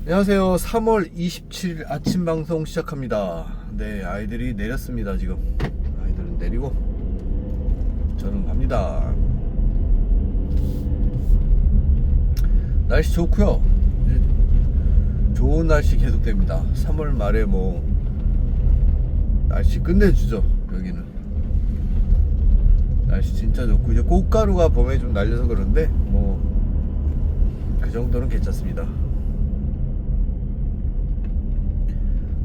안녕하세요. 3월 27일 아침 방송 시작합니다. 네, 아이들이 내렸습니다. 지금 아이들은 내리고 저는 갑니다. 날씨 좋고요. 이제 좋은 날씨 계속됩니다. 3월 말에 뭐 날씨 끝내주죠. 여기는 날씨 진짜 좋고, 이제 꽃가루가 봄에 좀 날려서 그런데 뭐 그 정도는 괜찮습니다.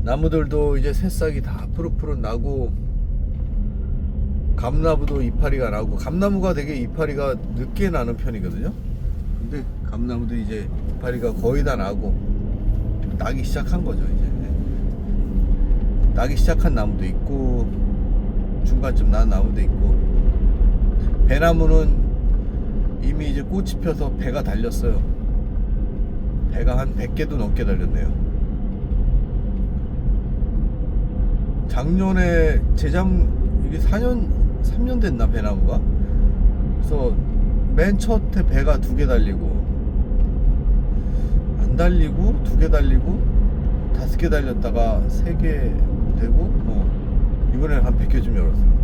나무들도 이제 새싹이 다 푸릇푸릇 나고, 감나무도 이파리가 나고, 감나무가 되게 이파리가 늦게 나는 편이거든요. 근데 감나무도 이제 이파리가 거의 다 나고 나기 시작한 거죠. 이제 나기 시작한 나무도 있고, 중간쯤 난 나무도 있고, 배나무는 이미 이제 꽃이 펴서 배가 달렸어요. 배가 한 100개도 넘게 달렸네요. 작년에 이게 3년 됐나, 배나무가. 그래서 맨 첫에 배가 2개 달리고, 안 달리고 2개 달리고 5개 달렸다가 3개 되고, 이번에는 한 100개쯤 열었어요.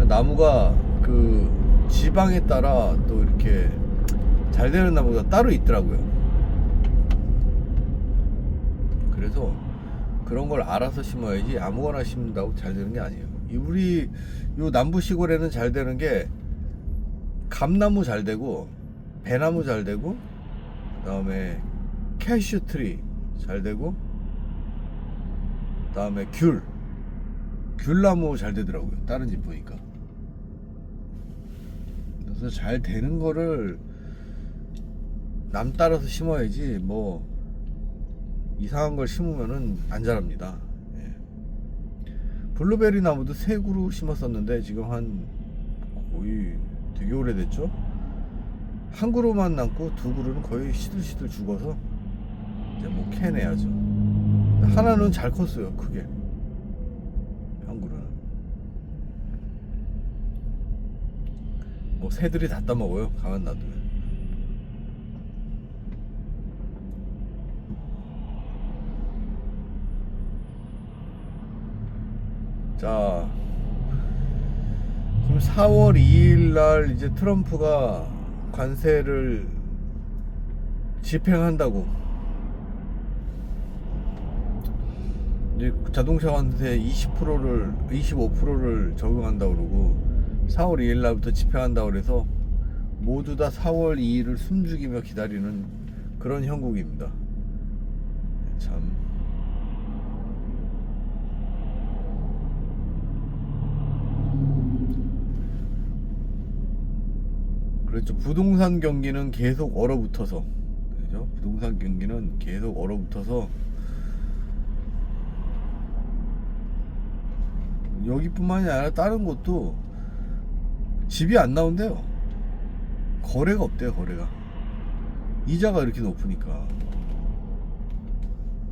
나무가 그 지방에 따라 또 이렇게 잘 되는 나무가 따로 있더라고요. 그래서 그런 걸 알아서 심어야지 아무거나 심는다고 잘 되는 게 아니에요. 우리 요 남부 시골에는 잘 되는 게 감나무 잘 되고, 배나무 잘 되고, 그다음에 캐슈 트리 잘 되고, 그다음에 귤나무 잘 되더라고요. 다른 집 보니까. 그래서 잘 되는 거를 남 따라서 심어야지, 뭐 이상한 걸 심으면은 안 자랍니다. 예. 블루베리 나무도 3그루 심었었는데 지금 한 거의 되게 오래됐죠. 1그루만 남고 2그루는 거의 시들시들 죽어서 이제 뭐 캐내야죠. 하나는 잘 컸어요. 크게. 1그루는 뭐 새들이 다 따먹어요, 가만 놔두면. 자, 지금 4월 2일 날 이제 트럼프가 관세를 집행한다고, 이제 자동차 관세 25%를 적용한다고 그러고, 4월 2일 날부터 집행한다고 그래서 모두 다 4월 2일을 숨죽이며 기다리는 그런 형국입니다. 참. 그렇죠. 부동산 경기는 계속 얼어붙어서, 그죠? 부동산 경기는 계속 얼어붙어서 여기뿐만이 아니라 다른 곳도 집이 안 나온대요. 거래가 없대요. 거래가, 이자가 이렇게 높으니까.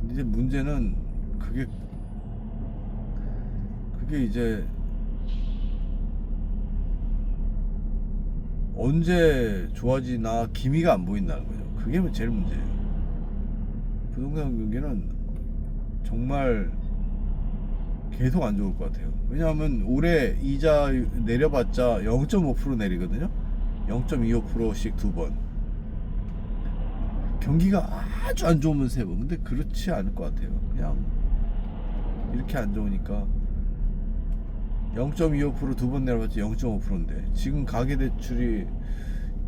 근데 이제 문제는 그게 이제 언제 좋아지나 기미가 안 보인다는 거죠. 그게 제일 문제예요. 부동산 경기는 정말 계속 안 좋을 것 같아요. 왜냐하면 올해 이자 내려봤자 0.5% 내리거든요. 0.25%씩 2번. 경기가 아주 안 좋으면 3번. 근데 그렇지 않을 것 같아요. 그냥 이렇게 안 좋으니까 0.25% 2번 내려봤자 0.5%인데, 지금 가계대출이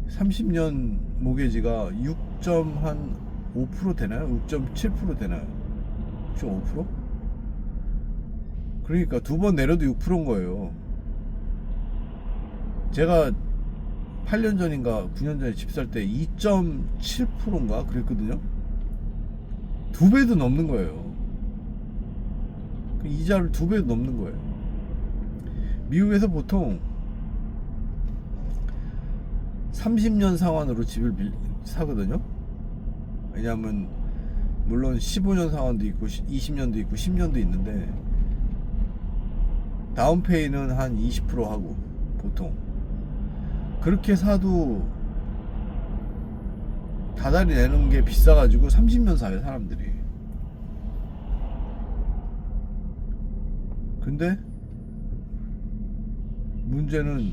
30년 모기지가 6.5% 되나요? 6.7% 되나요? 6.5%? 그러니까 2번 내려도 6%인 거예요. 제가 8년 전인가 9년 전에 집 살 때 2.7%인가 그랬거든요. 2배도 넘는 거예요. 그 이자를 2배도 넘는 거예요. 미국에서 보통 30년 상환으로 집을 사거든요. 왜냐하면 물론 15년 상환도 있고 20년도 있고 10년도 있는데, 다운페이는 한 20% 하고, 보통 그렇게 사도 다달이 내는 게 비싸가지고 30년 사요 사람들이. 근데 문제는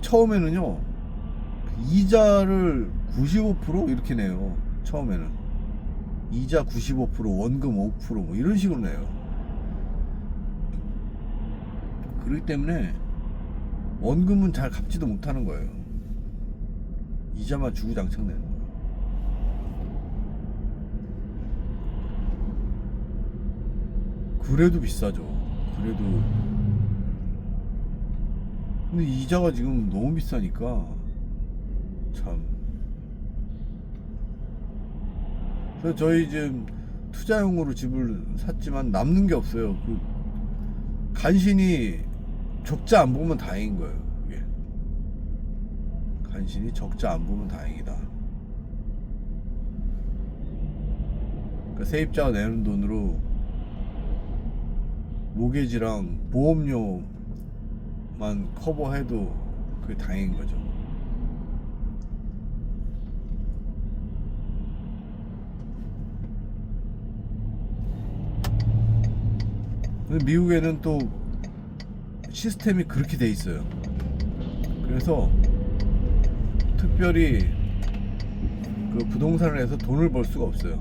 처음에는요 이자를 95% 이렇게 내요. 처음에는 이자 95% 원금 5%뭐 이런 식으로 내요. 그렇기 때문에 원금은 잘 갚지도 못하는 거예요. 이자만 주구장창 내는 거예요. 그래도 비싸죠. 그래도. 근데 이자가 지금 너무 비싸니까 참. 그래서 저희 지금 투자용으로 집을 샀지만 남는 게 없어요. 간신히 적자 안 보면 다행인 거예요. 이게. 간신히 적자 안 보면 다행이다. 그러니까 세입자가 내는 돈으로 모기지랑 보험료만 커버해도 그게 다행인 거죠. 근데 미국에는 또 시스템이 그렇게 돼 있어요. 그래서 특별히 그 부동산을 해서 돈을 벌 수가 없어요.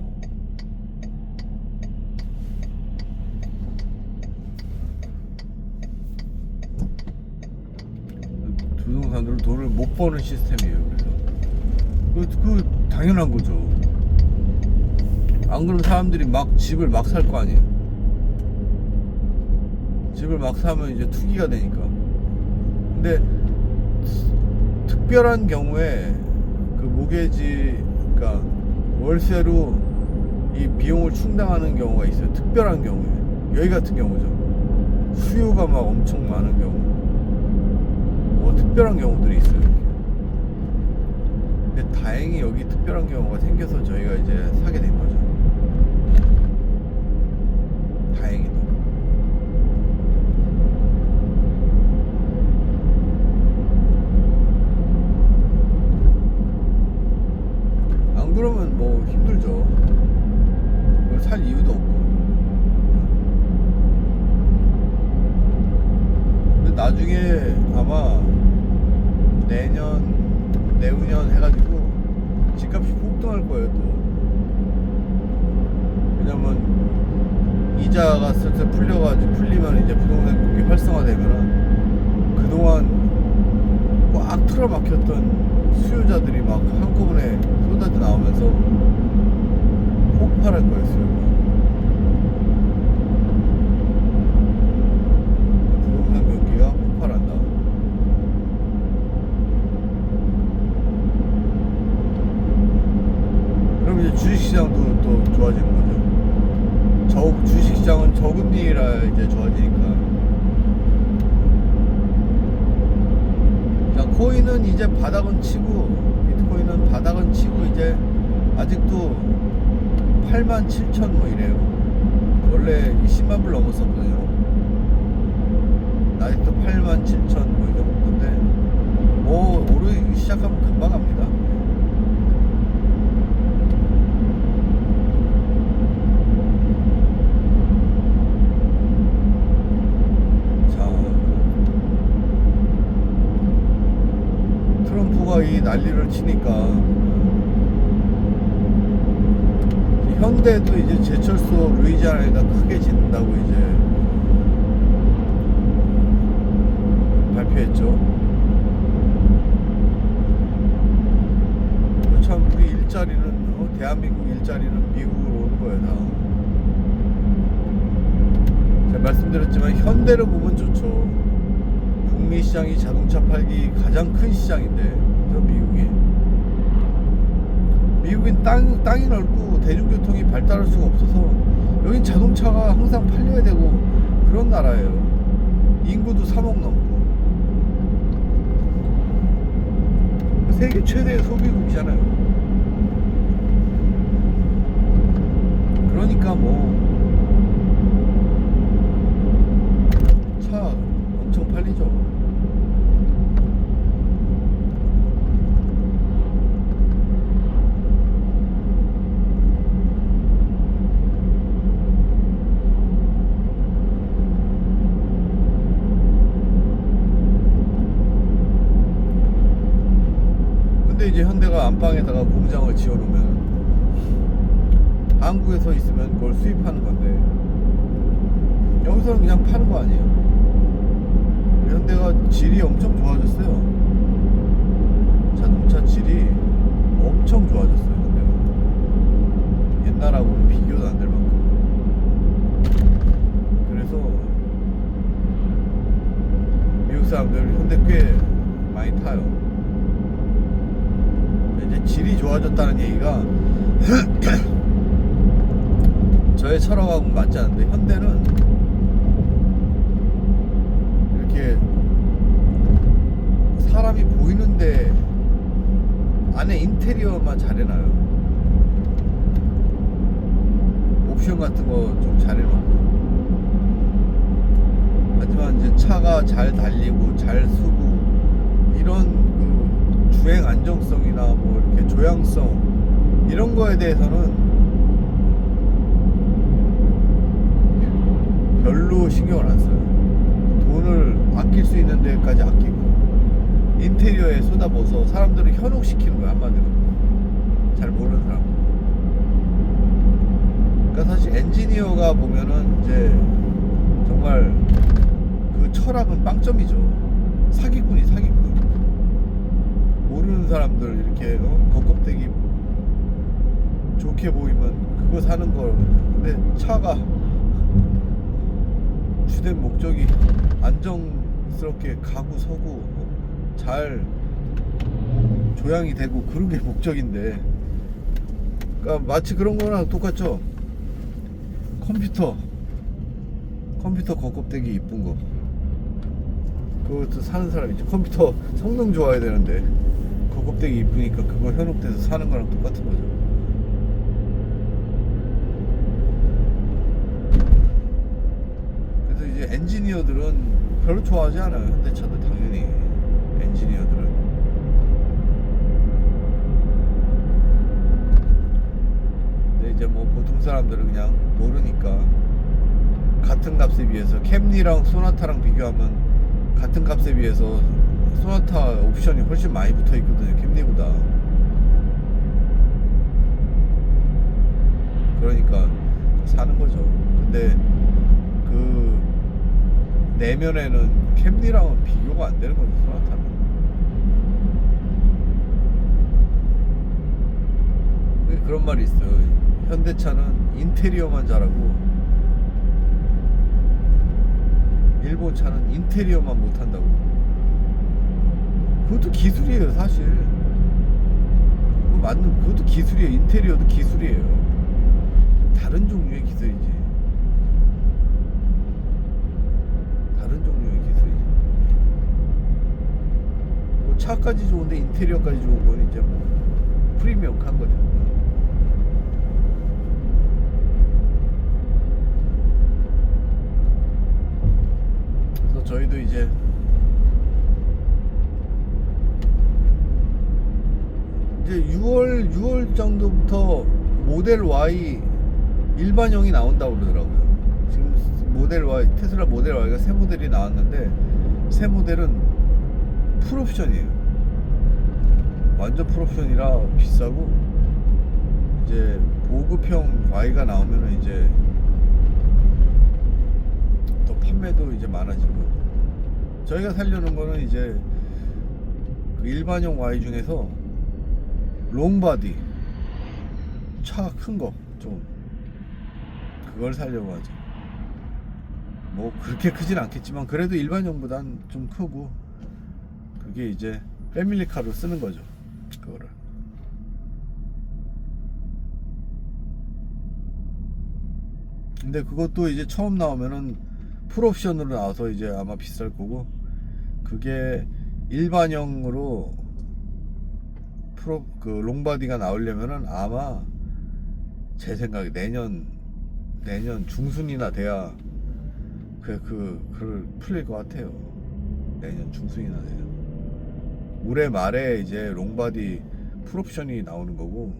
부동산으로 돈을 못 버는 시스템이에요. 그래서 그 당연한 거죠. 안 그러면 사람들이 막 집을 막 살 거 아니에요. 집을 막 사면 이제 투기가 되니까. 근데 특별한 경우에 그 모기지, 그러니까 월세로 이 비용을 충당하는 경우가 있어요. 특별한 경우에. 여기 같은 경우죠. 수요가 막 엄청 많은 경우. 뭐 특별한 경우들이 있어요. 이렇게. 근데 다행히 여기 특별한 경우가 생겨서 저희가 이제 사게 된 거죠. 다행히도. 안 그러면 뭐 힘들죠. 그걸 살 이유도 없고. 근데 나중에 아마 내후년 해가지고 집값이 폭등할 거예요. 또 왜냐면 이자가 슬슬 풀리면 이제 부동산 경기 활성화되면은 그동안 꽉 틀어막혔던 수요자들이 막 한꺼번에 쏟아져 나오면서 폭발할 거였어요. 부동산 경기가 폭발한다. 그럼 이제 주식시장도 또 좋아지는 거죠. 주식시장은 저금리라 이제 좋아지니까. 자, 코인은 이제 바닥은 치고, 비트코인은 바닥은 치고 이제 아직도 87,000 뭐 이래요. 원래 10만 불 넘었었거든요. 아직도 87,000 뭐 이 정도인데 뭐 오르기 시작하면 금방 갑니다. 트럼프가 이 난리를 치니까 현대도 이제 제철소 루이지아나에다 크게 짓는다고 이제 발표했죠. 참 우리 일자리는 대한민국 일자리는 미국으로 오는 거예요. 다. 제가 말씀드렸지만 현대를 보면 좋죠. 북미 시장이 자동차 팔기 가장 큰 시장인데 저 미국인 땅이 넓고 대중교통이 발달할 수가 없어서 여긴 자동차가 항상 팔려야 되고 그런 나라예요. 인구도 3억 넘고 세계 최대의 소비국이잖아요. 그러니까 뭐 차 엄청 팔리죠. 근데 이제 현대가 안방에다가 공장을 지어놓으면 한국에서 있으면 그걸 수입하는 건데 여기서는 그냥 파는 거 아니에요. 현대가 질이 엄청 좋아졌어요. 자동차 질이 엄청 좋아졌어요. 현대가 옛날하고는 비교도 안 될 만큼. 그래서 미국 사람들 현대 꽤 많이 타요. 이제 질이 좋아졌다는 얘기가 저의 철학하고 맞지 않는데, 현대는 이렇게 사람이 보이는데 안에 인테리어만 잘 해놔요. 옵션 같은 거 좀 잘 해놓고. 하지만 이제 차가 잘 달리고 잘 쓰고 이런 그 주행 안정성이나 뭐 이렇게 조향성 이런 거에 대해서는 별로 신경을 안 써요. 돈을 아낄 수 있는 데까지 아끼고 인테리어에 쏟아부어서 사람들을 현혹시키는 거야, 한마디로. 잘 모르는 사람들. 그러니까 사실 엔지니어가 보면은 이제 정말 그 철학은 빵점이죠. 사기꾼이 사기꾼. 모르는 사람들 이렇게 겉껍데기 좋게 보이면 그거 사는 거. 근데 차가 주된 목적이 안정스럽게 가고 서고 잘 조향이 되고 그런 게 목적인데, 그러니까 마치 그런 거랑 똑같죠. 컴퓨터 겉껍데기 이쁜 거 그것도 사는 사람 있죠. 컴퓨터 성능 좋아야 되는데 겉껍데기 이쁘니까 그거 현혹돼서 사는 거랑 똑같은 거죠. 그래서 이제 엔지니어들은 별로 좋아하지 않아요. 현대차도 당연히. 엔지니어들은 근데 이제 뭐 보통 사람들은 그냥 모르니까 같은 값에 비해서 캠리랑 소나타랑 비교하면 같은 값에 비해서 소나타 옵션이 훨씬 많이 붙어 있거든요, 캠리보다. 그러니까 사는 거죠. 근데 그 내면에는 캠리랑은 비교가 안 되는 거죠, 소나타는. 그런 말이 있어요. 현대차는 인테리어만 잘하고 일본 차는 인테리어만 못한다고. 그것도 기술이에요, 사실. 그거 맞는, 그것도 기술이에요. 인테리어도 기술이에요. 다른 종류의 기술이지. 다른 종류의 기술이지. 뭐 차까지 좋은데 인테리어까지 좋은 건 이제 뭐 프리미엄한 거죠. 그래서 저희도 이제 이제 6월 정도부터 모델 Y 일반형이 나온다고 그러더라고요. 지금 모델 Y, 테슬라 모델 Y가 새 모델이 나왔는데 새 모델은 풀옵션이에요. 완전 풀옵션이라 비싸고, 이제 보급형 Y가 나오면은 이제 더 판매도 이제 많아지고. 저희가 살려는 거는 이제 그 일반형 Y 중에서 롱바디 차 큰 거 좀 그걸 살려고 하죠. 뭐 그렇게 크진 않겠지만 그래도 일반형보단 좀 크고, 그게 이제 패밀리카로 쓰는 거죠, 그거를. 근데 그것도 이제 처음 나오면은 풀옵션으로 나와서 이제 아마 비쌀 거고, 그게 일반형으로 그 롱바디가 나오려면은 아마 제 생각에 내년 중순이나 돼야 그걸 풀릴 것 같아요. 내년 중순이나 돼야. 올해 말에 이제 롱바디 풀옵션이 나오는 거고,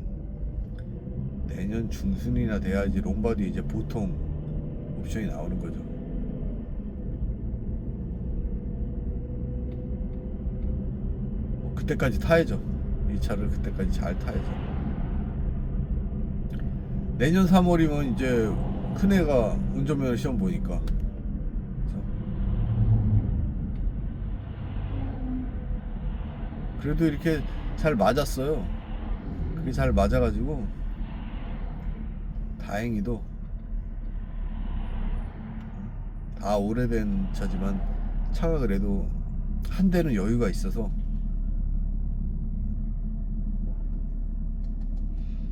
내년 중순이나 돼야 이제 롱바디 이제 보통 옵션이 나오는 거죠. 그때까지 타야죠. 이 이 차를 그때까지 잘 타야죠. 내년 3월이면 이제 큰애가 운전면허 시험 보니까. 그래도 이렇게 잘 맞았어요. 그게 잘 맞아가지고 다행히도 다 오래된 차지만 차가 그래도 한 대는 여유가 있어서.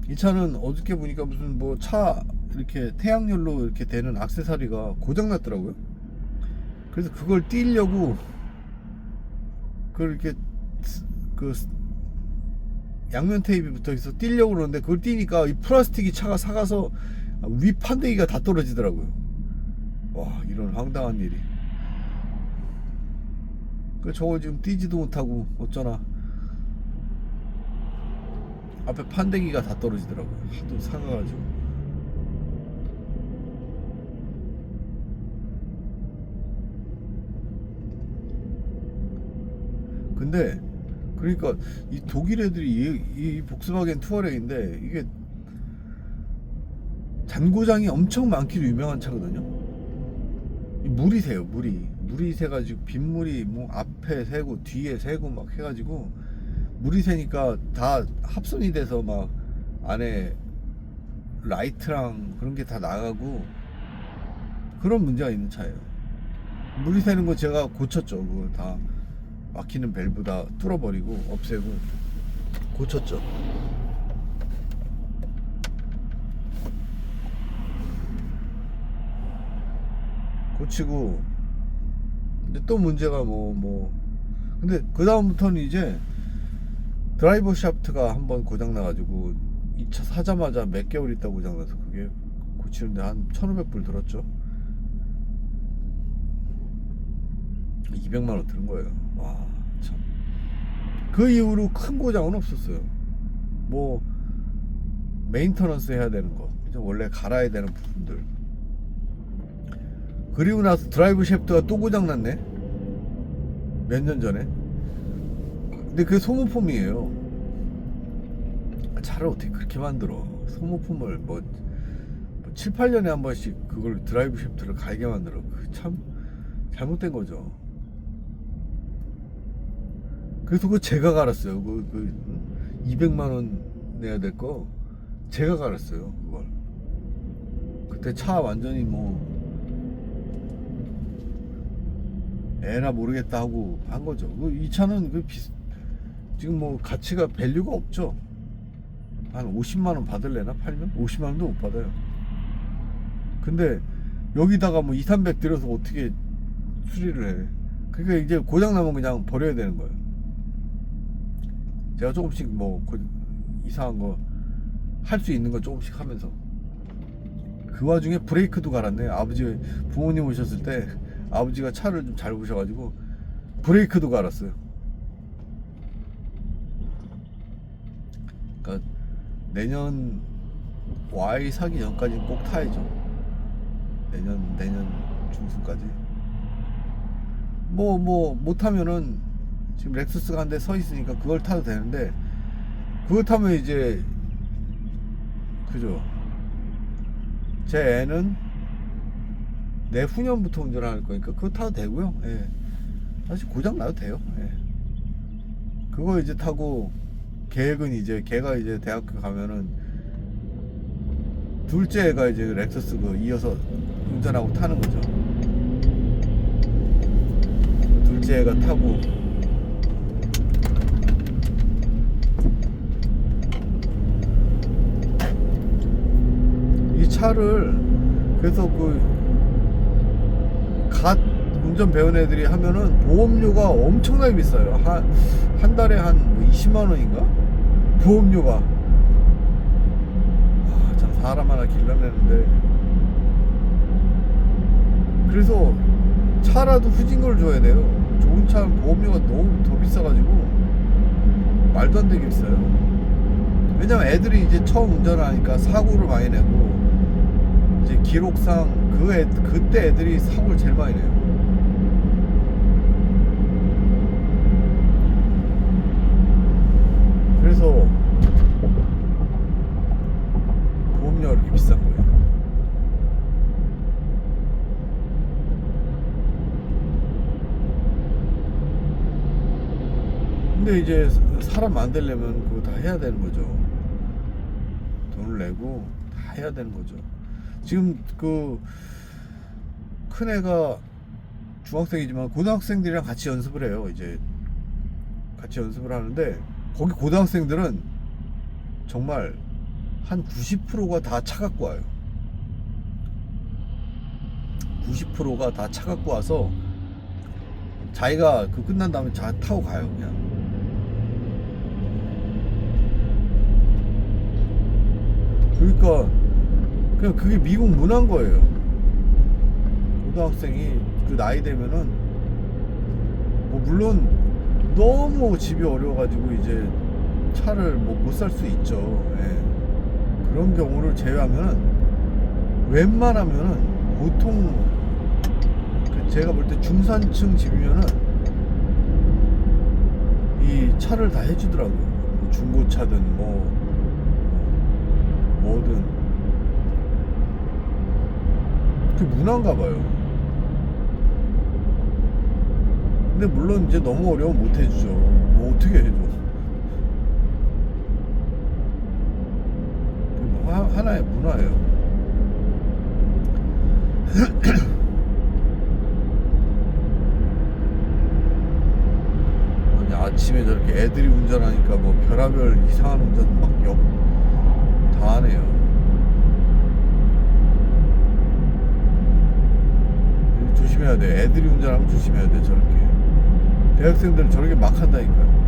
이 차는 어저께 보니까 무슨 뭐 차 이렇게 태양열로 이렇게 되는 액세서리가 고장 났더라고요. 그래서 그걸 띄려고 그걸 이렇게 그 양면 테이프 붙어 있어 띄려고 그러는데, 그걸 띄니까 이 플라스틱이 차가 사가서 위 판때기가 다 떨어지더라고요. 와, 이런 황당한 일이. 그 저거 지금 띄지도 못하고 어쩌나 앞에 판때기가 다 떨어지더라고요. 하도 사가가지고. 근데 그러니까 이 독일 애들이 이 복스바겐 투어렉인데 이게 잔고장이 엄청 많기로 유명한 차거든요. 물이 새요. 물이 새가지고 빗물이 뭐 앞에 새고 뒤에 새고 막 해가지고 물이 새니까 다 합선이 돼서 막 안에 라이트랑 그런 게 다 나가고 그런 문제가 있는 차예요. 물이 새는 거 제가 고쳤죠. 그거 다 막히는 밸브 다 뚫어버리고 없애고 고쳤죠. 고치고. 근데 또 문제가 근데 그 다음부터는 이제 드라이버 샤프트가 한번 고장 나가지고 이 차 사자마자 몇 개월 있다 고장 나서 그게 고치는데 한 1,500불 들었죠. 200만원 드는 거예요. 와, 참. 그 이후로 큰 고장은 없었어요. 뭐 메인터넌스 해야 되는 거, 원래 갈아야 되는 부분들. 그리고 나서 드라이브 샤프트가 또 고장 났네, 몇 년 전에. 근데 그게 소모품이에요. 차를 어떻게 그렇게 만들어? 소모품을 뭐 7, 8년에 한 번씩 그걸 드라이브 샤프트를 갈게 만들어. 그 참 잘못된 거죠. 그래서 그거 제가 갈았어요. 그 200만원 내야 될 거 제가 갈았어요. 그걸 그때 차 완전히 뭐 에라 모르겠다 하고 한 거죠. 이 차는 지금 뭐 가치가 밸류가 없죠. 한 50만원 받을래나? 팔면? 50만원도 못 받아요. 근데 여기다가 뭐 2, 300 들여서 어떻게 수리를 해? 그러니까 이제 고장나면 그냥 버려야 되는 거예요. 제가 조금씩 뭐 이상한 거 할 수 있는 거 조금씩 하면서. 그 와중에 브레이크도 갈았네. 아버지, 부모님 오셨을 때 아버지가 차를 좀 잘 보셔가지고 브레이크도 갈았어요. 그러니까 내년 Y 사기 전까지는 꼭 타야죠. 내년 중순까지. 뭐 못하면은 지금 렉서스가 한 대 서 있으니까 그걸 타도 되는데, 그걸 타면 이제 그죠. 제 애는 내후년부터 운전할 거니까 그거 타도 되고요. 예. 사실 고장 나도 돼요. 예. 그거 이제 타고 계획은 이제 걔가 이제 대학교 가면은 둘째 애가 이제 렉서스 그 이어서 운전하고 타는 거죠. 둘째 애가 타고. 이 차를 그래서 갓 운전 배운 애들이 하면은 보험료가 엄청나게 비싸요. 한 달에 한 20만 원인가? 보험료가. 참 사람 하나 길러내는데. 그래서 차라도 후진 걸 줘야 돼요. 좋은 차는 보험료가 너무 더 비싸가지고 말도 안 되게 비싸요. 왜냐면 애들이 이제 처음 운전을 하니까 사고를 많이 내고, 이제 기록상 그때 애들이 사고를 제일 많이 내요. 그래서 그래서 보험료가 이렇게 비싼 거예요. 근데 이제 사람 만들려면 그거 다 해야 되는 거죠. 돈을 내고 다 해야 되는 거죠. 지금 그 큰 애가 중학생이지만 고등학생들이랑 같이 연습을 해요. 이제 같이 연습을 하는데 거기 고등학생들은 정말 한 90%가 다 차 갖고 와요. 90%가 다 차 갖고 와서 자기가 그 끝난 다음에 차 타고 가요. 그러니까 그게 미국 문화인 거예요. 고등학생이 그 나이 되면은 뭐 물론 너무 집이 어려워가지고 이제 차를 뭐 못 살 수 있죠. 예. 그런 경우를 제외하면은 웬만하면은 보통 제가 볼 때 중산층 집이면은 이 차를 다 해주더라고요. 뭐 중고차든 뭐든 그게 문화인가 봐요. 근데 물론 이제 너무 어려우면 못 해주죠. 뭐 어떻게 해줘. 하나의 문화예요. 아니 아침에 저렇게 애들이 운전하니까 뭐 별의별 이상한 운전 막 다 하네요. 조심해야 돼. 애들이 운전하면 조심해야 돼. 저렇게 대학생들은 저렇게 막 한다니까요.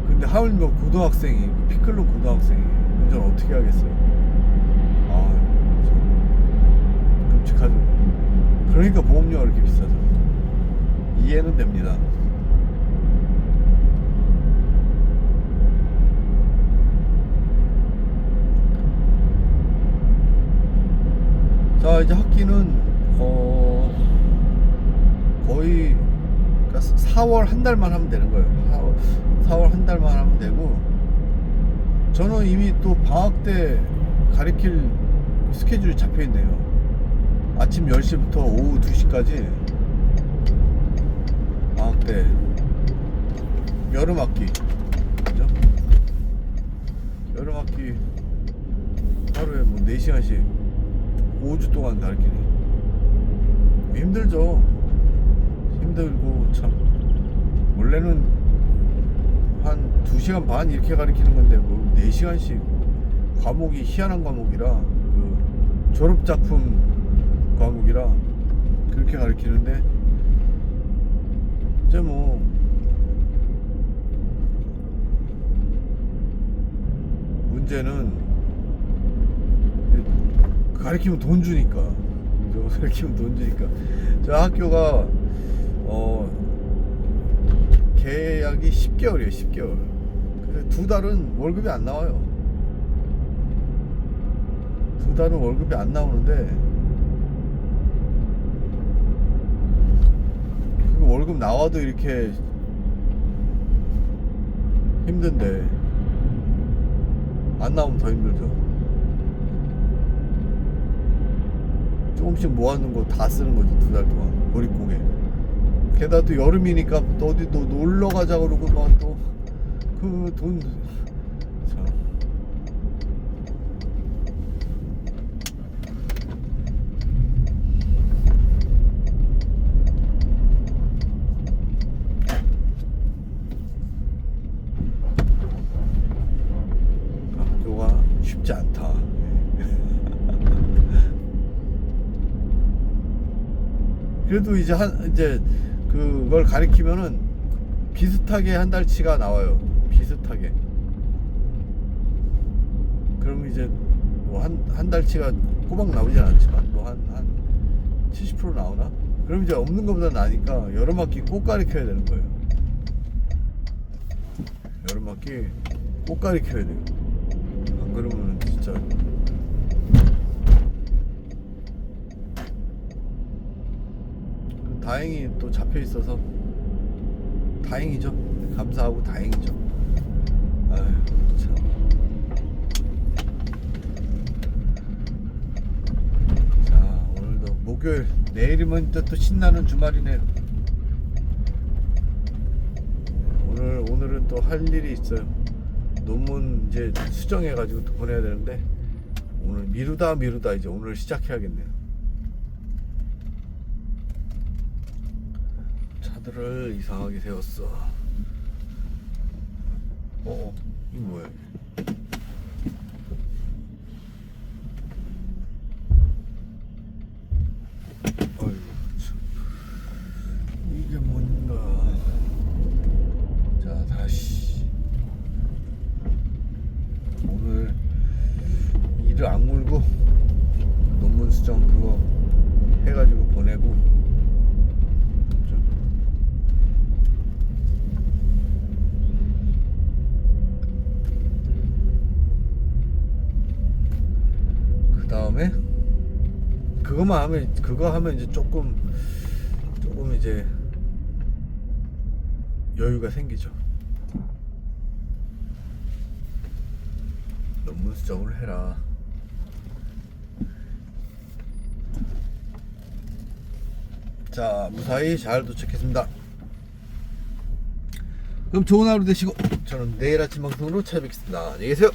근데 하물며 고등학생이 피클로 고등학생이 운전 어떻게 하겠어요? 아, 참 끔찍하죠. 그러니까 보험료가 이렇게 비싸죠. 이해는 됩니다. 자, 이제 학기는 거의 그러니까 4월 한 달만 하면 되는 거예요. 4월 한 달만 하면 되고, 저는 이미 또 방학 때 가르칠 스케줄이 잡혀 있네요. 아침 10시부터 오후 2시까지 방학 때 여름 학기, 그죠? 여름 학기 하루에 뭐 4시간씩 5주 동안 가르치니 힘들죠. 힘들고 참 원래는 한 2시간 반 이렇게 가르치는 건데 뭐 4시간씩 과목이 희한한 과목이라 그 졸업작품 과목이라 그렇게 가르치는데 이제 뭐 문제는 가르치면 돈 주니까 가르치면 돈 주니까 저 학교가 계약이 10개월이에요. 10개월. 그래서 2달은 월급이 안 나와요. 2달은 월급이 안 나오는데 그 월급 나와도 이렇게 힘든데 안 나오면 더 힘들죠. 조금씩 모아놓은 거 다 쓰는 거지. 2달 동안 보릿고개. 게다가 또 여름이니까 또 어디 또 놀러 가자 그러고 막 또 그 돈 참. 학교가 쉽지 않다. 그래도 이제 이제 그걸 가리키면은 비슷하게 한 달치가 나와요. 비슷하게. 그럼 이제 뭐 한 달치가 꼬박 나오진 않지만 뭐 한 70% 나오나? 그럼 이제 없는 것보다 나니까 여름 학기 꼭 가리켜야 되는 거예요. 여름 학기 꼭 가리켜야 돼요. 안 그러면 진짜 다행히 또 잡혀 있어서 다행이죠. 감사하고 다행이죠. 아유 참. 자, 오늘도 목요일, 내일이면 또 신나는 주말이네요. 오늘은 또 할 일이 있어요. 논문 이제 수정해가지고 또 보내야 되는데 오늘 미루다 이제 오늘 시작해야겠네요. 차들을 이상하게 세웠어. 이거 뭐야? 어이구, 참. 이게 뭔가. 자, 다시. 오늘 일을 악물고 논문 수정 그거 해가지고 보내고 그 다음에 그거 하면 이제 조금 이제 여유가 생기죠. 논문 수정을 해라. 자, 무사히 잘 도착했습니다. 그럼 좋은 하루 되시고 저는 내일 아침 방송으로 찾아뵙겠습니다. 안녕히 계세요.